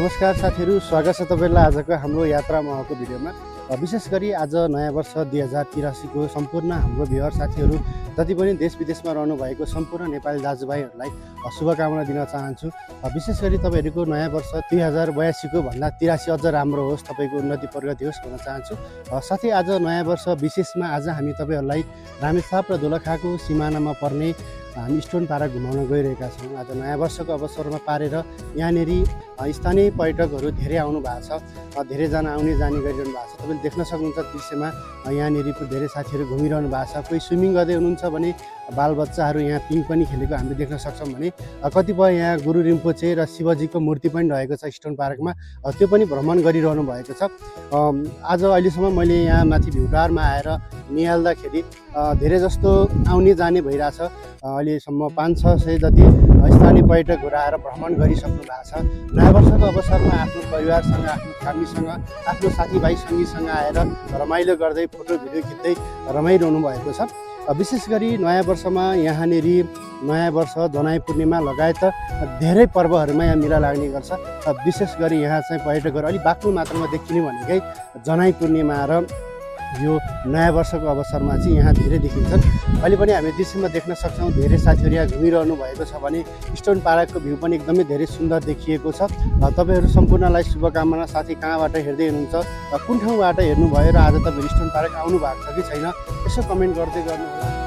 नमस्कार साथीहरू, स्वागत छ तपाईहरुलाई आजको हाम्रो यात्रा महको भिडियोमा। विशेष गरी आज नयाँ वर्ष 2083 को सम्पूर्ण हाम्रो भ्युअर साथीहरू जति पनि देश विदेशमा रहनु भएको सम्पूर्ण नेपाली दाजुभाइहरूलाई शुभकामना दिन चाहन्छु। विशेष गरी तपाईहरुको नयाँ वर्ष 2082 को भन्दा 83 अझ राम्रो होस्, तपाईको उन्नति प्रगति होस् भन्न चाहन्छु। साथै आज नयाँ वर्ष विशेषमा आज हामी तपाईहरुलाई रामेछाप र दोलखाको सिमानामा पर्ने हामी स्टोन पार्क घुमाउन गइरहेका छौँ। आज नयाँ वर्षको अवसरमा पारेर यहाँनेरि स्थानीय पर्यटकहरू धेरै आउनु भएको छ, धेरैजना आउने जाने गरिरहनु भएको छ। तपाईँले देख्न सक्नुहुन्छ दृश्यमा यहाँनेरि धेरै साथीहरू घुमिरहनु भएको छ। कोही स्विमिङ गर्दै हुनुहुन्छ भने बालबच्चाहरू यहाँ पिङ पनि खेलेको हामीले देख्न सक्छौँ भने कतिपय यहाँ गुरु रिम्पोचे र शिवजीको मूर्ति पनि रहेको छ स्टोन पार्कमा, त्यो पनि भ्रमण गरिरहनु भएको छ। आज अहिलेसम्म मैले यहाँ माथि भ्यू टावरमा आएर निहाल्दाखेरि धेरै जस्तो आउने जाने भइरहेछ। अहिलेसम्म 500-600 जति स्थानीय पर्यटकहरू आएर भ्रमण गरिसक्नु भएको छ। नयाँ वर्षको अवसरमा आफ्नो परिवारसँग, आफ्नो फ्यामिलीसँग, आफ्नो साथीभाइ सङ्गीसँग आएर रमाइलो गर्दै फोटो भिडियो खिच्दै रमाइरहनु भएको छ। विशेष गरी नयाँ वर्षमा यहाँनेरि नयाँ वर्ष, जनाई पूर्णिमा लगायत धेरै पर्वहरूमा यहाँ मेला लाग्ने गर्छ। विशेष गरी यहाँ चाहिँ पर्यटकहरू अलिक बाक्लो मात्रामा देखिने भनेकै जनाई पूर्णिमा र यो नयाँ वर्षको अवसरमा चाहिँ यहाँ धेरै देखिन्छन्। अहिले पनि हामी दृश्यमा देख्न सक्छौँ धेरै साथीहरू यहाँ घुमिरहनु भएको छ भने स्टोन पार्कको भ्यू पनि एकदमै धेरै सुन्दर देखिएको छ। तपाईँहरू सम्पूर्णलाई शुभकामना। साथै कहाँबाट हेर्दै हुनुहुन्छ, कुन ठाउँबाट हेर्नुभयो र आज तपाईँहरू स्टोन पार्क आउनु भएको छ कि छैन, यसो कमेन्ट गर्दै गर्नुहोला।